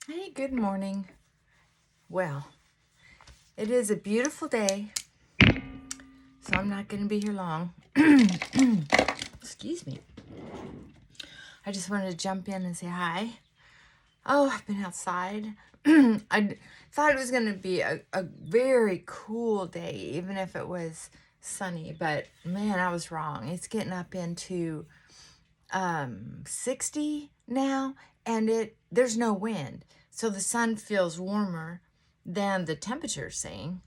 Hey, good morning. Well, it is a beautiful day, so I'm not going to be here long. Excuse me. I just wanted to jump in and say hi. Oh, I've been outside. I thought it was going to be a very cool day, even if it was sunny, but man, I was wrong. It's getting up into 60 now, and there's no wind, so the sun feels warmer than the temperature's saying.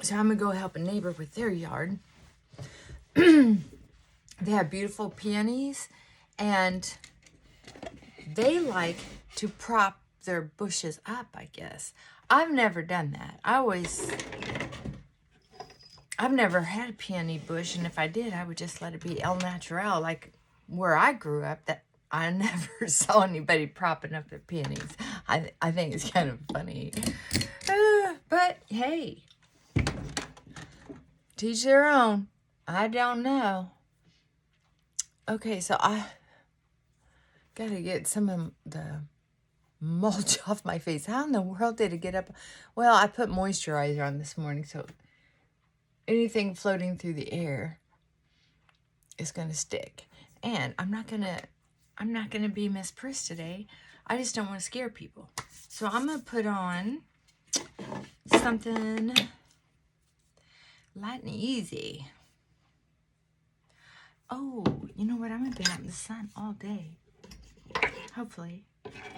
So I'm gonna go help a neighbor with their yard. They have beautiful peonies, and they like to prop their bushes up, I guess. I've never done that. I've never had a peony bush, and if I did, I would just let it be el natural, like where I grew up. That I never saw anybody propping up their peonies. I think it's kind of funny. But hey, teach their own. I don't know. Okay, so I gotta get some of the mulch off my face. How in the world did it get up? Well, I put moisturizer on this morning, so anything floating through the air is gonna stick. And I'm not gonna be Miss Pris today. I just don't want to scare people. So I'm gonna put on something light and easy. Oh, you know what? I'm gonna be out in the sun all day. Hopefully.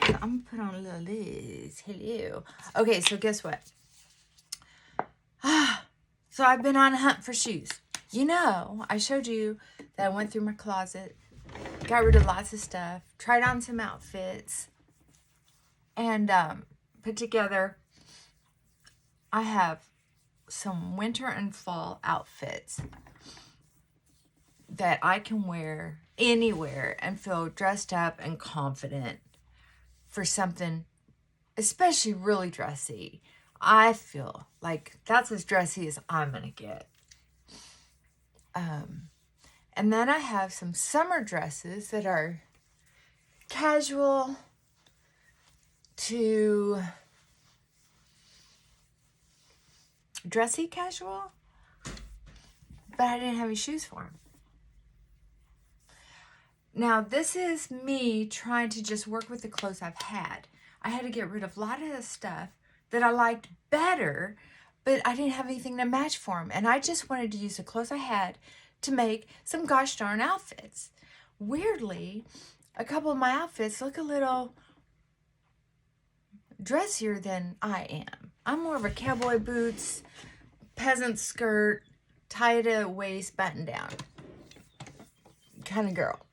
So I'm gonna put on a little Liz. Hello. Okay, so guess what? So I've been on a hunt for shoes. You know, I showed you that I went through my closet, got rid of lots of stuff, tried on some outfits, and put together. I have some winter and fall outfits that I can wear anywhere and feel dressed up and confident for something, especially really dressy. I feel like that's as dressy as I'm gonna get. And then I have some summer dresses that are casual to dressy casual, but I didn't have any shoes for them. Now, this is me trying to just work with the clothes I've had. I had to get rid of a lot of the stuff that I liked better, but I didn't have anything to match for them. And I just wanted to use the clothes I had to make some gosh darn outfits. Weirdly, a couple of my outfits look a little dressier than I am. I'm more of a cowboy boots, peasant skirt, tie to a waist, button down kind of girl.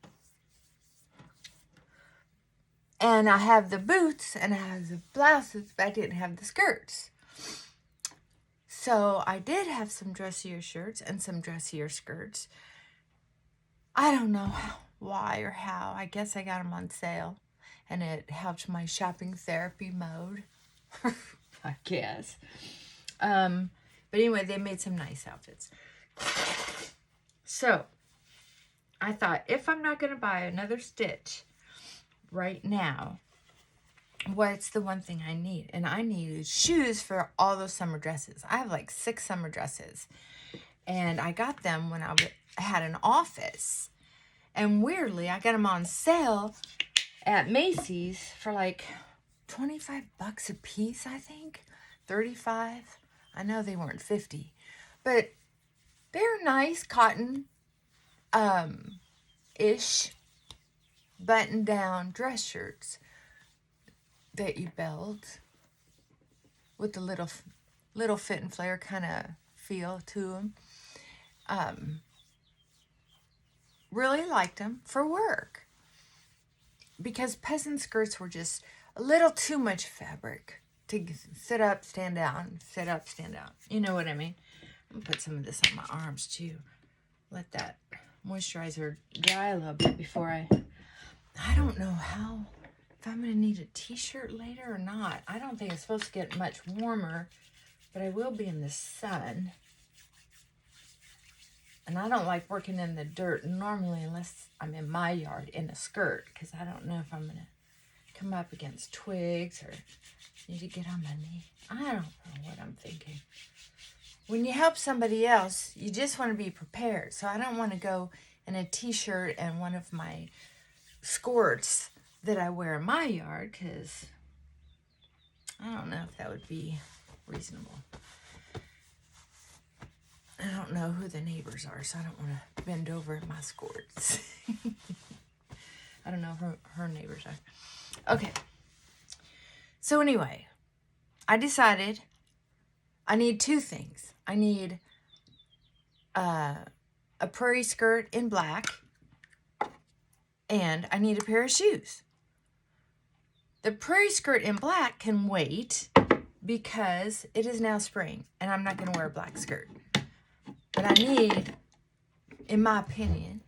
And I have the boots and I have the blouses, but I didn't have the skirts. So I did have some dressier shirts and some dressier skirts. I don't know why or how. I guess I got them on sale and it helped my shopping therapy mode. I guess. But anyway, they made some nice outfits. So I thought, if I'm not going to buy another Stitch right now, what's the one thing I need? And I needed shoes for all those summer dresses. I have like 6 summer dresses. And I got them when I had an office. And weirdly, I got them on sale at Macy's for like 25 bucks a piece, I think. 35. I know they weren't 50. But they're nice cotton ish button down dress shirts that you belt with the little fit and flare kind of feel to them. Really liked them for work because peasant skirts were just a little too much fabric to sit up, stand down, sit up, stand down. You know what I mean? I'm gonna put some of this on my arms too. Let that moisturizer dry a little bit before I don't know if I'm going to need a t-shirt later or not. I don't think it's supposed to get much warmer, but I will be in the sun. And I don't like working in the dirt normally unless I'm in my yard in a skirt, because I don't know if I'm going to come up against twigs or need to get on my knee. I don't know what I'm thinking. When you help somebody else, you just want to be prepared. So I don't want to go in a t-shirt and one of my skirts that I wear in my yard, because I don't know if that would be reasonable. I don't know who the neighbors are, so I don't want to bend over in my skirts. I don't know who her neighbors are. Okay. So anyway, I decided I need two things. I need a prairie skirt in black, and I need a pair of shoes. The prairie skirt in black can wait because it is now spring, and I'm not going to wear a black skirt. But I need, in my opinion,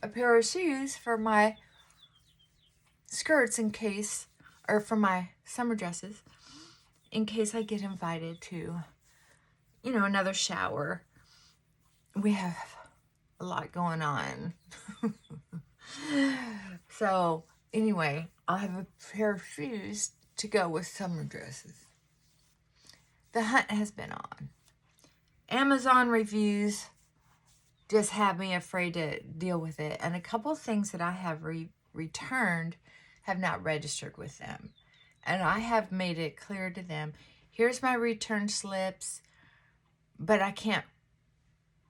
a pair of shoes for my skirts in case, or for my summer dresses, in case I get invited to, you know, another shower. We have a lot going on. So, anyway, I'll have a pair of shoes to go with summer dresses. The hunt has been on. Amazon reviews just have me afraid to deal with it. And a couple things that I have returned have not registered with them. And I have made it clear to them, here's my return slips, but I can't,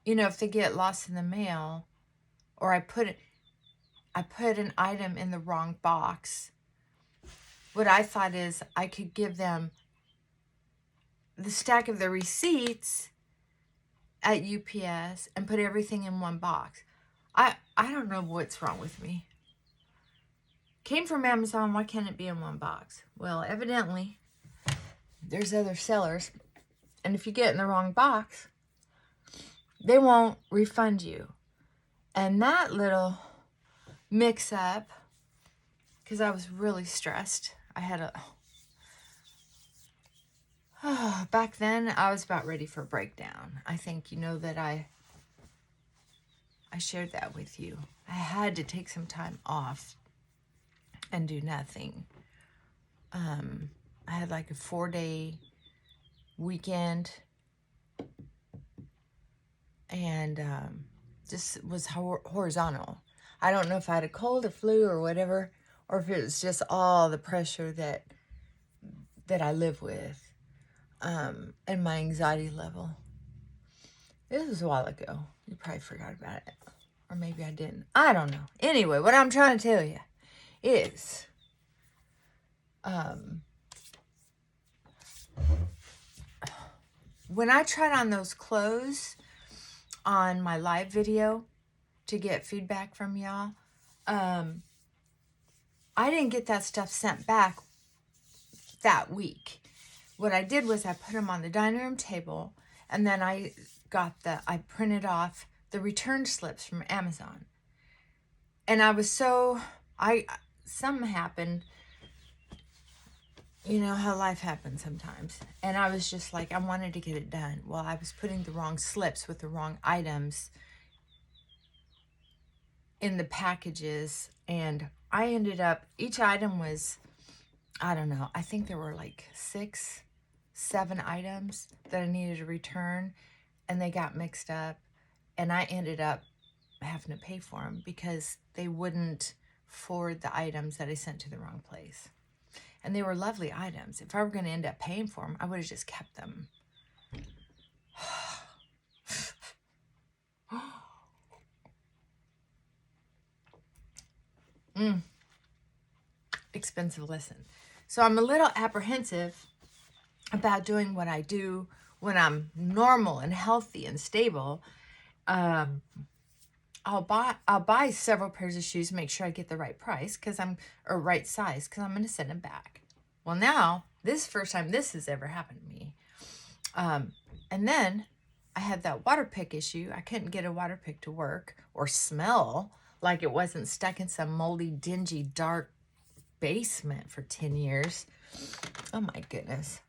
you know, if they get lost in the mail, or I put an item in the wrong box, what I thought is I could give them the stack of the receipts at UPS and put everything in one box. I don't know what's wrong with me. Came from Amazon, why can't it be in one box? Well, evidently, there's other sellers, and if you get in the wrong box, they won't refund you. And that little mix-up, because I was really stressed. I had back then, I was about ready for a breakdown. I think you know that I shared that with you. I had to take some time off and do nothing. I had like a 4-day weekend, and just was horizontal. I don't know if I had a cold or flu or whatever, or if it was just all the pressure that I live with. And my anxiety level. This was a while ago. You probably forgot about it. Or maybe I didn't. I don't know. Anyway, what I'm trying to tell you is, when I tried on those clothes on my live video to get feedback from y'all, I didn't get that stuff sent back that week. What I did was I put them on the dining room table, and then I printed off the return slips from Amazon. And I was something happened, you know how life happens sometimes. And I was just like, I wanted to get it done. Well, I was putting the wrong slips with the wrong items in the packages, and I ended up, each item was, I don't know, I think there were like 6-7 items that I needed to return, and they got mixed up, and I ended up having to pay for them because they wouldn't forward the items that I sent to the wrong place. And they were lovely items. If I were going to end up paying for them, I would have just kept them. Expensive lesson. So I'm a little apprehensive about doing what I do when I'm normal and healthy and stable. I'll buy several pairs of shoes, make sure I get the right price, or right size, because I'm going to send them back. Well, now, this is the first time this has ever happened to me. And then I had that water pick issue. I couldn't get a water pick to work or smell like it wasn't stuck in some moldy, dingy, dark basement for 10 years. Oh my goodness.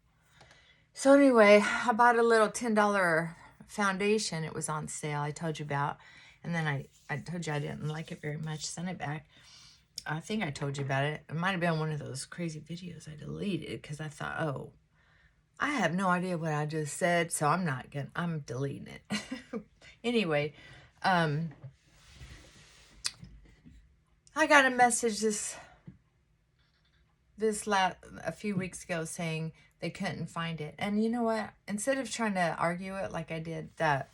So anyway, I bought a little $10 foundation. It was on sale. I told you about. And then I told you I didn't like it very much. Sent it back. I think I told you about it. It might have been one of those crazy videos I deleted because I thought, oh, I have no idea what I just said, so I'm deleting it. Anyway, I got a message a few weeks ago saying they couldn't find it. And you know what? Instead of trying to argue it like I did that,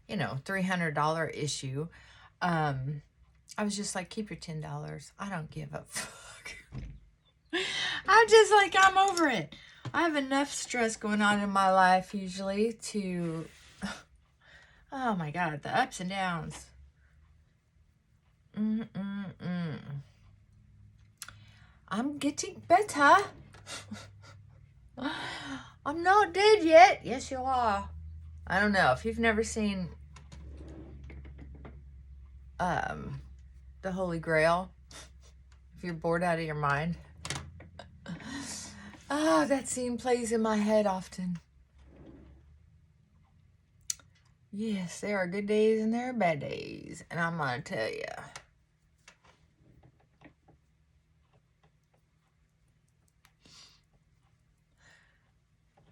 $300 issue, I was just like, keep your $10. I don't give a fuck. I'm just like, I'm over it. I have enough stress going on in my life usually to, oh my God, the ups and downs. I'm getting better. I'm not dead yet. Yes, you are. I don't know. If you've never seen The Holy Grail, if you're bored out of your mind. Oh, that scene plays in my head often. Yes, there are good days and there are bad days. And I'm going to tell you.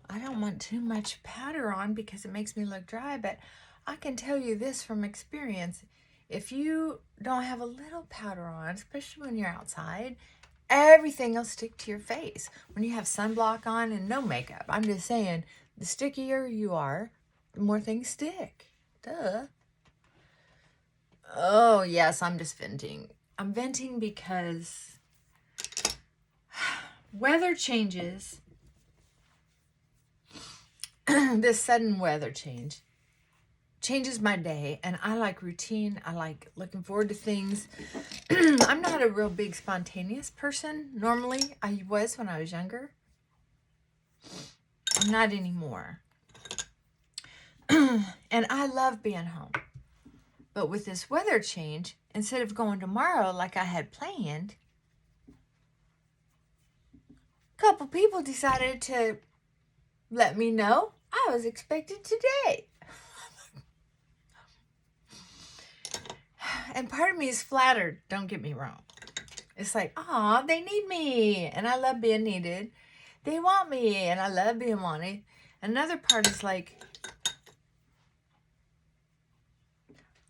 I don't want too much powder on because it makes me look dry. But I can tell you this from experience. If you don't have a little powder on, especially when you're outside, everything will stick to your face. When you have sunblock on and no makeup, I'm just saying, the stickier you are, the more things stick. Duh. Oh, yes, I'm just venting. I'm venting because weather changes. This sudden weather changes my day, and I like routine. I like looking forward to things. I'm not a real big spontaneous person. Normally, I was when I was younger. I'm not anymore. And I love being home. But with this weather change, instead of going tomorrow like I had planned, a couple people decided to let me know I was expected today. And part of me is flattered, don't get me wrong. It's like, aw, they need me, and I love being needed. They want me, and I love being wanted. Another part is like,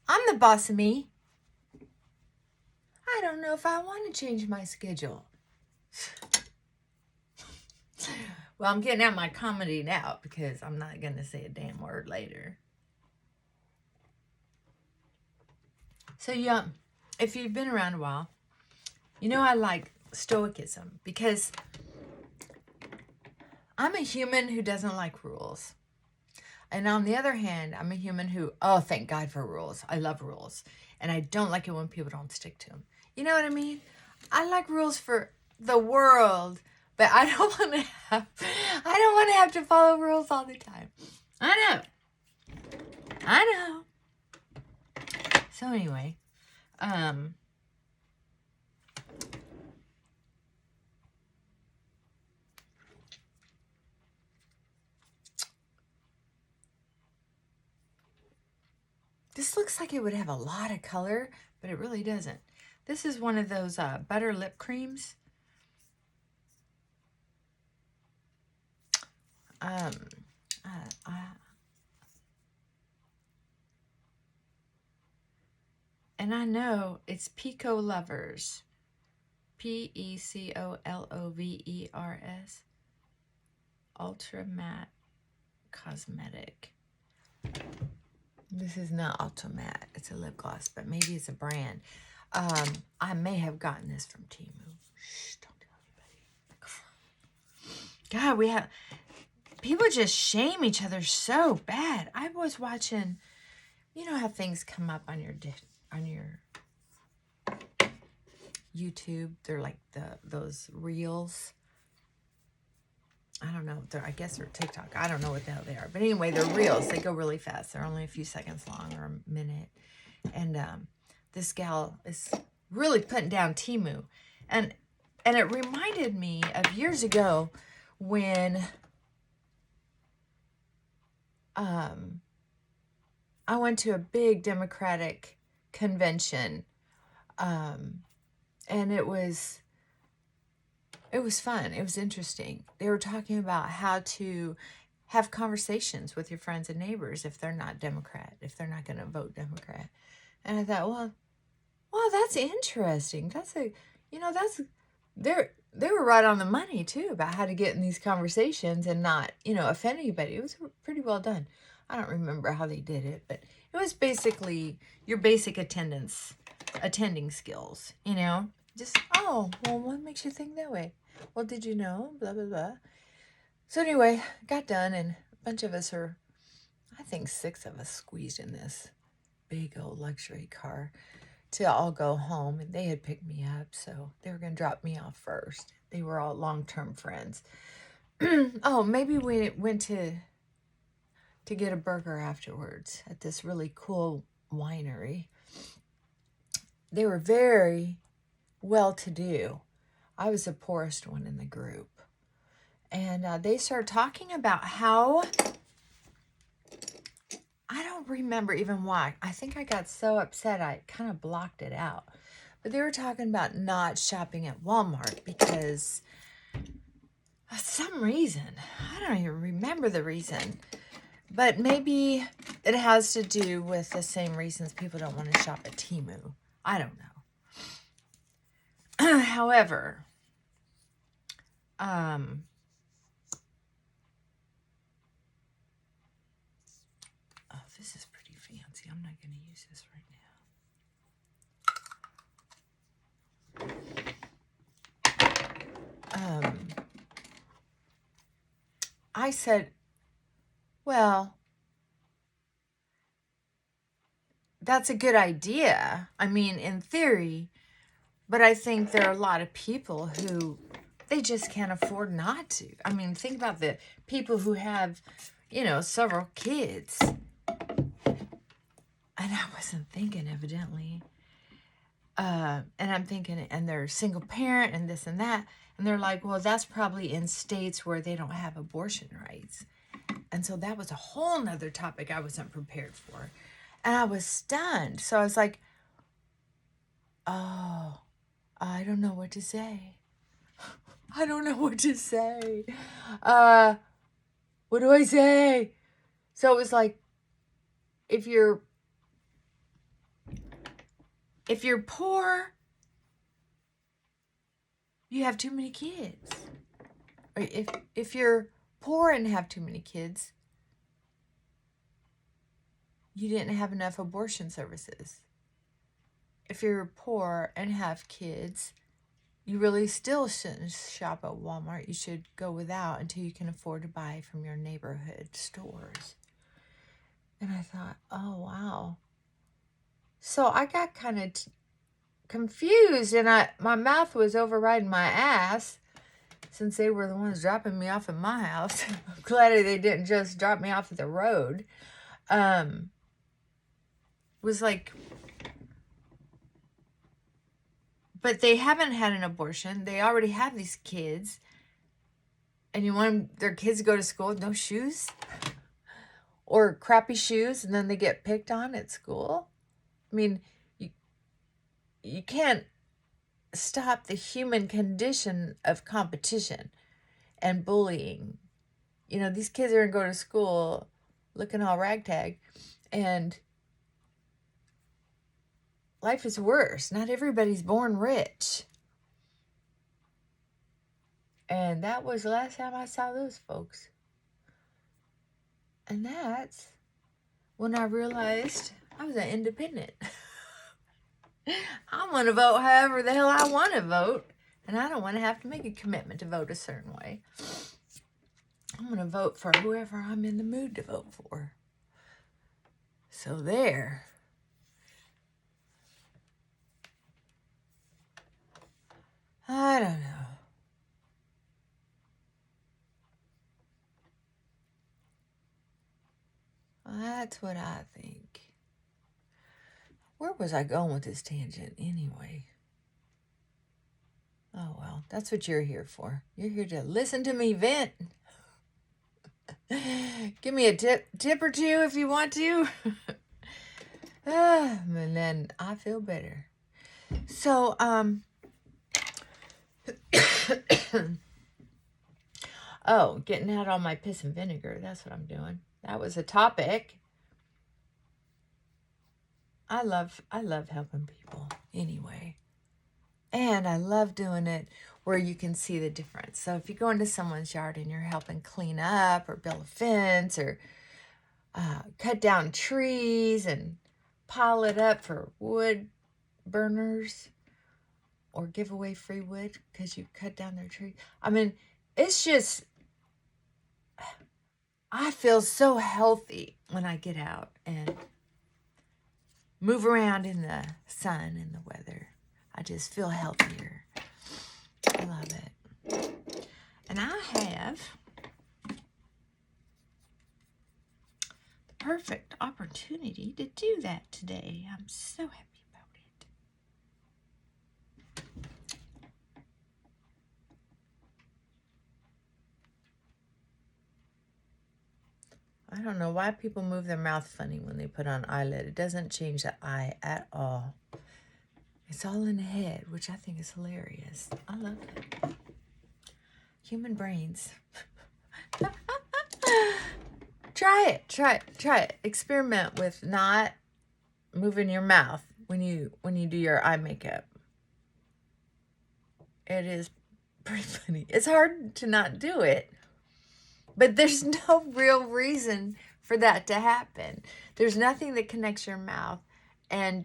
I'm the boss of me. I don't know if I want to change my schedule. Well, I'm getting out my comedy now because I'm not going to say a damn word later. So, yeah, if you've been around a while, you know I like stoicism because I'm a human who doesn't like rules. And on the other hand, I'm a human who, oh, thank God for rules. I love rules. And I don't like it when people don't stick to them. You know what I mean? I like rules for the world, but I don't want to have to follow rules all the time. I know. So anyway, this looks like it would have a lot of color, but it really doesn't. This is one of those butter lip creams. And I know it's Pico Lovers. P-E-C-O-L-O-V-E-R-S. Ultra Matte Cosmetic. This is not Ultra Matte. It's a lip gloss, but maybe it's a brand. I may have gotten this from Temu. Shh, don't tell anybody. God, people just shame each other so bad. I was watching, you know how things come up on your YouTube. They're like those reels. I don't know. I guess they're TikTok. I don't know what the hell they are. But anyway, they're reels. They go really fast. They're only a few seconds long or a minute. And this gal is really putting down Temu. And it reminded me of years ago when I went to a big Democratic convention, and it was fun. It was interesting. They were talking about how to have conversations with your friends and neighbors if they're not Democrat, if they're not going to vote Democrat. And I thought, well, that's interesting. That's they were right on the money too about how to get in these conversations and not, offend anybody. It was pretty well done. I don't remember how they did it, but it was basically your basic attending skills, Just, oh, well, what makes you think that way? Well, did you know? Blah, blah, blah. So anyway, got done, and a bunch of us I think 6 of us squeezed in this big old luxury car to all go home. And they had picked me up, so they were going to drop me off first. They were all long-term friends. Oh, maybe we went to get a burger afterwards at this really cool winery. They were very well-to-do. I was the poorest one in the group. And they started talking about how, I don't remember even why. I think I got so upset I kind of blocked it out. But they were talking about not shopping at Walmart because of some reason. I don't even remember the reason. But maybe it has to do with the same reasons people don't want to shop at Temu. I don't know. However, oh, this is pretty fancy. I'm not going to use this right now. I said, well, that's a good idea. I mean, in theory, but I think there are a lot of people who they just can't afford not to. I mean, think about the people who have, several kids. And I wasn't thinking, evidently. And I'm thinking, and they're single parent and this and that. And they're like, well, that's probably in states where they don't have abortion rights. And so that was a whole nother topic I wasn't prepared for. And I was stunned. So I was like, oh, I don't know what to say. I don't know what to say. What do I say? So it was like, if you're poor, you have too many kids. Or if you're poor and have too many kids, you didn't have enough abortion services. If you're poor and have kids, you really still shouldn't shop at Walmart. You should go without until you can afford to buy from your neighborhood stores. And I thought, oh, wow. So I got kind of confused, and my mouth was overriding my ass since they were the ones dropping me off at my house. I'm glad they didn't just drop me off at the road. Was like, but they haven't had an abortion. They already have these kids. And you want their kids to go to school with no shoes? Or crappy shoes, and then they get picked on at school? I mean, you can't stop the human condition of competition and bullying. These kids are going to go to school looking all ragtag, and life is worse. Not everybody's born rich. And that was the last time I saw those folks. And that's when I realized I was an independent. I want to vote however the hell I want to vote. And I don't want to have to make a commitment to vote a certain way. I'm going to vote for whoever I'm in the mood to vote for. So there. I don't know. That's what I think. Where was I going with this tangent anyway? Oh, well, that's what you're here for. You're here to listen to me vent. Give me a tip or two if you want to. And then I feel better. So, oh, getting out all my piss and vinegar. That's what I'm doing. That was a topic. I love helping people anyway. And I love doing it where you can see the difference. So if you go into someone's yard and you're helping clean up or build a fence or cut down trees and pile it up for wood burners or give away free wood because you cut down their tree. I mean, it's just, I feel so healthy when I get out and move around in the sun and the weather. I just feel healthier. I love it. And I have the perfect opportunity to do that today. I'm so happy about it. I don't know why people move their mouth funny when they put on eyelid. It doesn't change the eye at all. It's all in the head, which I think is hilarious. I love it. Human brains. Try it. Experiment with not moving your mouth when you do your eye makeup. It is pretty funny. It's hard to not do it, but there's no real reason for that to happen. There's nothing that connects your mouth and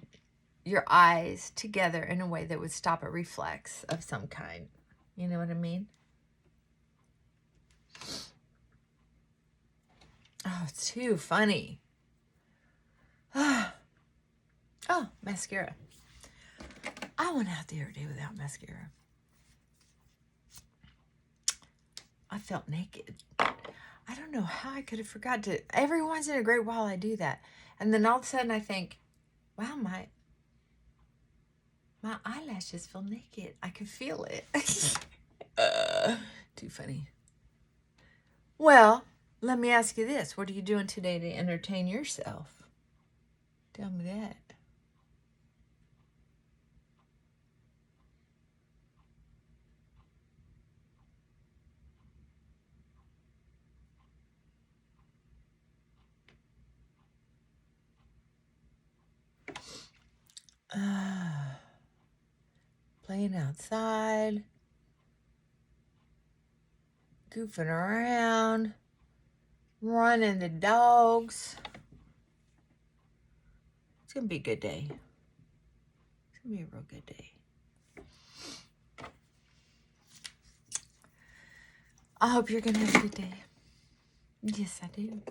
your eyes together in a way that would stop a reflex of some kind. You know what I mean? Oh, it's too funny. Oh, mascara. I went out the other day without mascara. I felt naked. I don't know how I could have forgot to. Every once in a great while I do that. And then all of a sudden I think, wow, my eyelashes feel naked. I can feel it. Too funny. Well, let me ask you this. What are you doing today to entertain yourself? Tell me that. Playing outside. Goofing around. Running the dogs. It's going to be a good day. It's going to be a real good day. I hope you're going to have a good day. Yes, I do.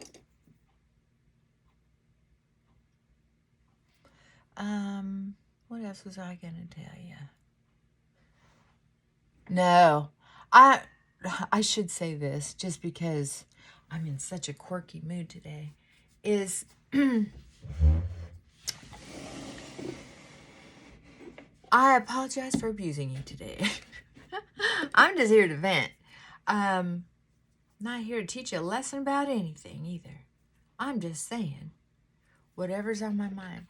What else was I going to tell you? No. I should say this just because I'm in such a quirky mood today. Is I apologize for abusing you today. I'm just here to vent. Not here to teach you a lesson about anything either. I'm just saying whatever's on my mind.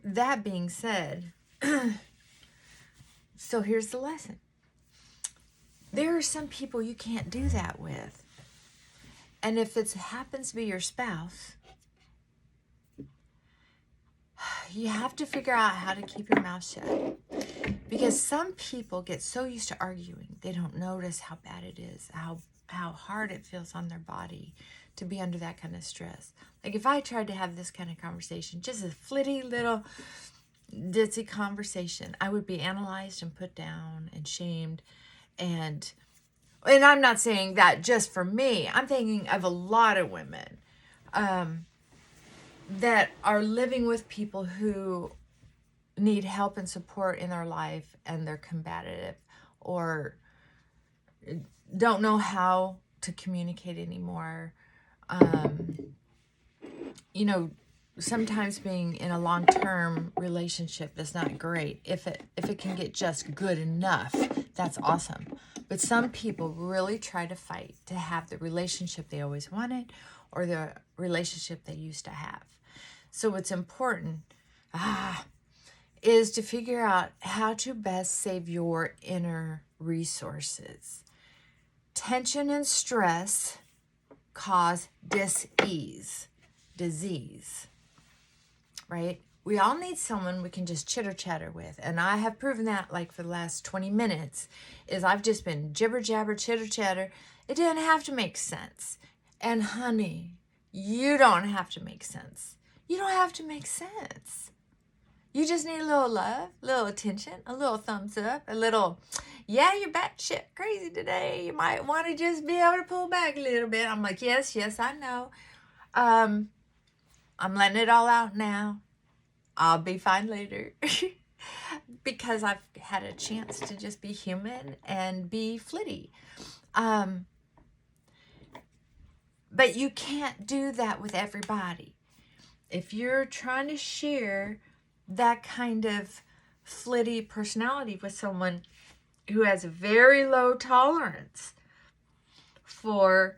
That being said, so here's the lesson. There are some people you can't do that with. And if it happens to be your spouse, you have to figure out how to keep your mouth shut. Because some people get so used to arguing, they don't notice how bad it is, how hard it feels on their body to be under that kind of stress. Like if I tried to have this kind of conversation, just a flitty little ditzy conversation, I would be analyzed and put down and shamed. And I'm not saying that just for me. I'm thinking of a lot of women that are living with people who need help and support in their life and they're combative or don't know how to communicate anymore. You know, sometimes being in a long-term relationship is not great. If it can get just good enough, that's awesome. But some people really try to fight to have the relationship they always wanted or the relationship they used to have. So what's important is to figure out how to best save your inner resources. Tension and stress cause disease, right? We all need someone we can just chitter chatter with. And I have proven that like for the last 20 minutes is I've just been jibber jabber, chitter chatter. It didn't have to make sense. And honey, you don't have to make sense. You don't have to make sense. You just need a little love, a little attention, a little thumbs up, a little, yeah, you're batshit crazy today. You might want to just be able to pull back a little bit. I'm like, yes, I know. I'm letting it all out now. I'll be fine later. Because I've had a chance to just be human and be flitty. But you can't do that with everybody. If you're trying to share that kind of flitty personality with someone who has a very low tolerance for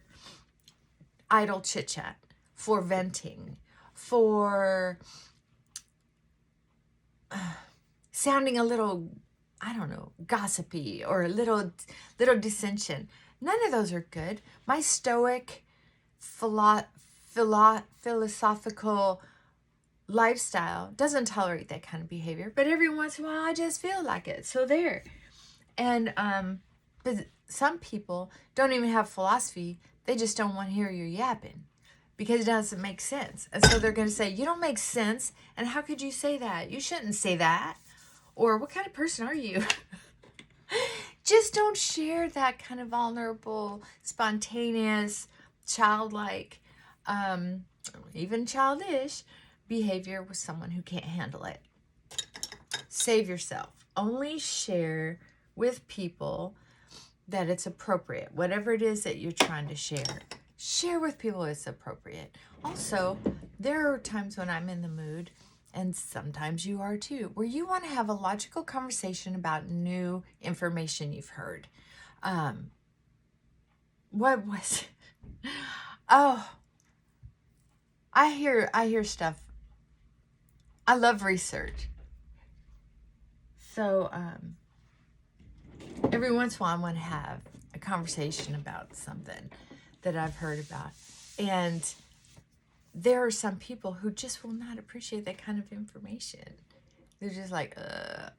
idle chit-chat, for venting, for sounding a little, I don't know, gossipy or a little dissension. None of those are good. My stoic, philosophical lifestyle doesn't tolerate that kind of behavior, but every once in a while I just feel like it. So there. And but some people don't even have philosophy. They just don't want to hear you yapping because it doesn't make sense. And so they're going to say, you don't make sense. And how could you say that? You shouldn't say that. Or what kind of person are you? Just don't share that kind of vulnerable, spontaneous, childlike, even childish behavior with someone who can't handle it. Save yourself. Only share with people that it's appropriate. Whatever it is that you're trying to share with people it's appropriate. Also, there are times when I'm in the mood, and sometimes you are too, where you want to have a logical conversation about new information you've heard. What was it? Oh, I hear stuff. I love research. So, every once in a while I want to have a conversation about something that I've heard about. And there are some people who just will not appreciate that kind of information. They're just like,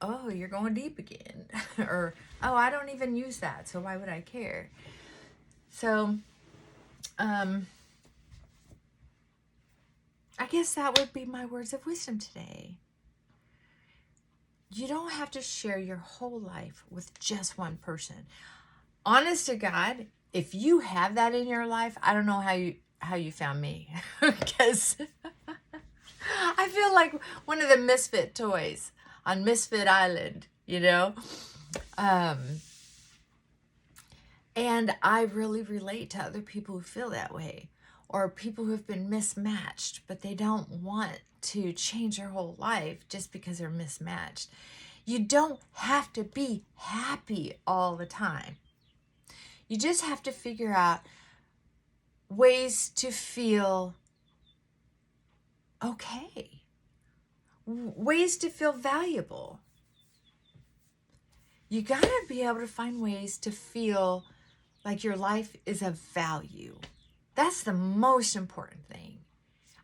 oh, you're going deep again. Or, oh, I don't even use that, so why would I care? So, I guess that would be my words of wisdom today. You don't have to share your whole life with just one person. Honest to God, if you have that in your life, I don't know how you found me. Because I feel like one of the misfit toys on Misfit Island, you know? And I really relate to other people who feel that way. Or people who have been mismatched, but they don't want to change their whole life just because they're mismatched. You don't have to be happy all the time. You just have to figure out ways to feel okay. Ways to feel valuable. You gotta be able to find ways to feel like your life is of value. That's the most important thing.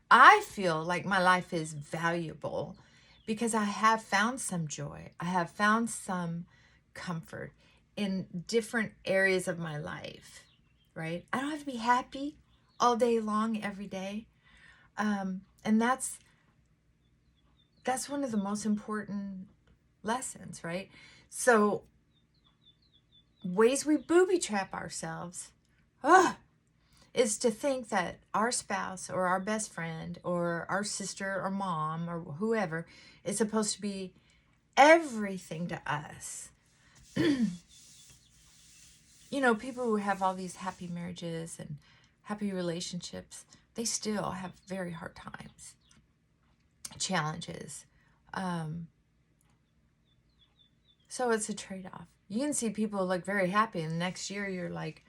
I feel like my life is valuable because I have found some joy. I have found some comfort in different areas of my life, right? I don't have to be happy all day long, every day. And that's one of the most important lessons, right? So ways we booby trap ourselves, is to think that our spouse or our best friend or our sister or mom or whoever is supposed to be everything to us. You know, people who have all these happy marriages and happy relationships, they still have very hard times, challenges. So it's a trade-off. You can see people look very happy and the next year you're like,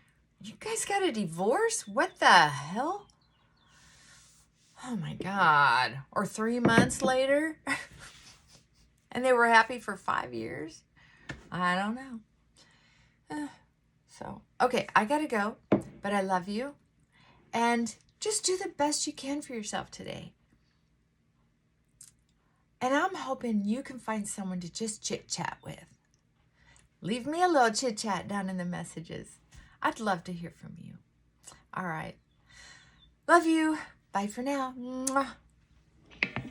you guys got a divorce? What the hell? Oh my God. Or 3 months later. And they were happy for 5 years. I don't know. So, okay, I gotta go, but I love you. And just do the best you can for yourself today. And I'm hoping you can find someone to just chit-chat with. Leave me a little chit-chat down in the messages. I'd love to hear from you. All right. Love you. Bye for now. Mwah.